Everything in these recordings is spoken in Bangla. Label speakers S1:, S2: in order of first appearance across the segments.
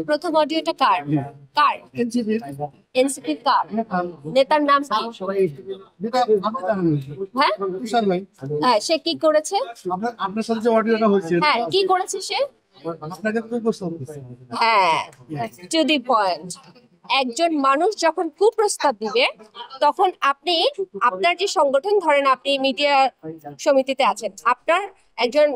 S1: প্রথম অডিওটা কার কার এনসিপি কার নেতার নাম কি? হ্যাঁ হ্যাঁ, সে কি করেছে?
S2: আপনার সাথে যে অডিওটা হয়েছে,
S1: হ্যাঁ, কি করেছে সে?
S2: আপনাকে তো প্রশ্ন করতেছে।
S1: হ্যাঁ, টু দি পয়েন্ট। একজন মানুষ যখন কুপ্রস্তাব দিবে তখন আপনি আপনার যে সংগঠন, ধরেন আপনি মিডিয়া সমিতিতে আছেন, আপনার একজন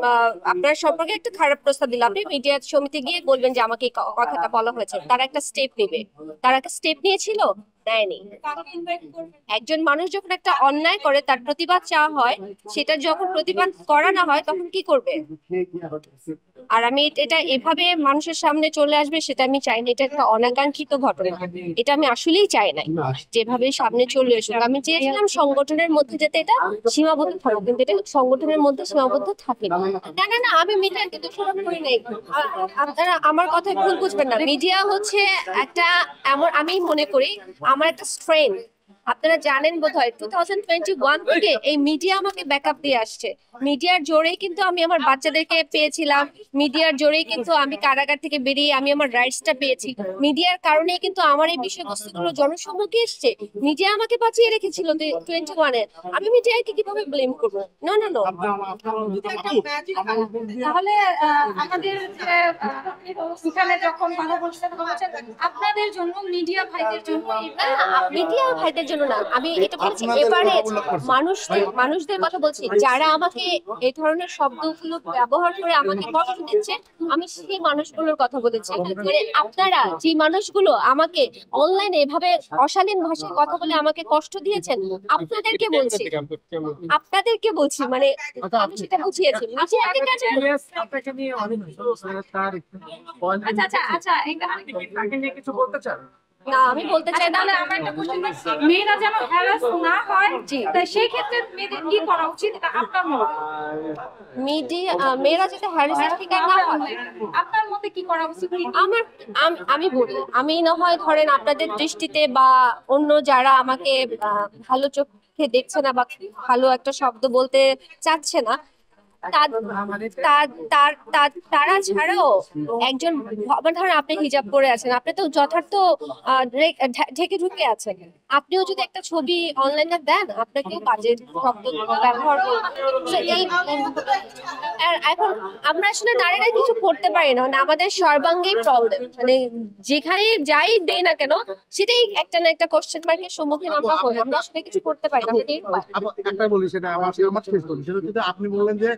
S1: আপনার সম্পর্কে একটা খারাপ প্রস্তাব দিল, আপনি মিডিয়া সমিতি গিয়ে বলবেন যে আমাকে এই কথাটা বলা হয়েছে, তারা একটা স্টেপ নেবে। তারা একটা স্টেপ নিয়েছিল? নেয়নি। একজন মানুষ যখন একটা অন্যায় করে তার প্রতিবাদ চাওয়া হয়, সেটা যখন প্রতিবাদ করা না হয় তখন কি করবে? আর আমি এটা এভাবে মানুষের সামনে চলে আসবে সেটা আমি চাই না। এটা একটা অনাকাঙ্ক্ষিত ঘটনা, এটা আমি আসলেই চাই না যেভাবে সামনে চলে এসুক। আমি চেয়েছিলাম সংগঠনের মধ্যে যাতে এটা সীমাবদ্ধ থাকে, কিন্তু এটা সংগঠনের মধ্যে সীমাবদ্ধ থাকে না। না না না, আমি মিডিয়াকে দোষারোপ করি নাই। আপনারা আমার কথায় ভুল বুঝবেন না। মিডিয়া হচ্ছে একটা এমন, আমি মনে করি আমার একটা স্ট্রেংথ। আপনারা জানেন বোধহয় 2021 থেকে এই মিডিয়া আমাকে ব্যাকআপ দিয়ে আসছে। মিডিয়ার জোরেই কিন্তু আমি আমার বাচ্চাদেরকে পেয়েছিলাম, মিডিয়ার জোরেই কিন্তু আমি কারাগার থেকে বেরিয়ে আমি আমার রাইটসটা পেয়েছি, মিডিয়ার কারণেই কিন্তু আমার এই বিষয়বস্তুগুলো জনসম্মুখে এসছে। মিডিয়া আমাকে বাঁচিয়ে রেখেছিল 21-এ। আমি মিডিয়াকে কিভাবে ব্লেম করবো? No no no.
S3: তাহলে আমাদের যে এখানে যখন কথা বলছেন আপনাদের জন্য, মিডিয়া ভাইদের জন্য,
S1: মিডিয়া ভাইদের জন্য না, আমি এটা বলছি এবারে মানুষদের কথা বলছি যারা আমাকে এই ধরনের শব্দগুলো ব্যবহার করে আমাকে কষ্ট দিচ্ছে, আমি সেই মানুষগুলোর কথা বলেছি। মানে আপনারা যে মানুষগুলো আমাকে অনলাইনে এভাবে অশালীন ভাষায় কথা বলে আমাকে কষ্ট দিয়েছেন, আপনাদেরকে বলছি, মানে আমি সেটা বুঝিয়েছি।
S3: আচ্ছা আচ্ছা আচ্ছা,
S2: কিছু বলতে চান?
S1: না, আমি বলতে চাই না।
S3: আমার একটা কোশ্চেন, মেয়েরা যেন হ্যারাস না হয়, তাই সেই ক্ষেত্রে মেয়েদের কি করা উচিত এটা আপনার মতে?
S1: মেয়েরা যাতে হ্যারাসের শিকার না হয়,
S3: আপনার মতে কি করা উচিত?
S1: আমি বলি, আমি না হয় ধরেন আপনাদের দৃষ্টিতে বা অন্য যারা আমাকে ভালো চোখে দেখছে না বা ভালো একটা শব্দ বলতে চাচ্ছে না, তারা ছাড়াও একজন, ধরেন আপনি হিজাব পরে আছেন, আপনি তো যথার্থ ঢেকে ঢুকে আছেন, আপনিও যদি একটা ছবি অনলাইনে দেন আপনাকেও বাজে শব্দ ব্যবহার এই এখন আমরা আসলে নারীরা কিছু করতে পারি না, মানে আমাদের সর্বাঙ্গেই প্রবলেম, মানে যেখানে যাই দেই না কেন সেটাই একটা না একটা কোশ্চেন মার্কের সম্মুখীন আমরা হই, আমরা আসলে কিছু করতে পারি না।
S2: একটা বলি, সেটা আমার শেষ করি, সেটা হচ্ছে আপনি বললেন যে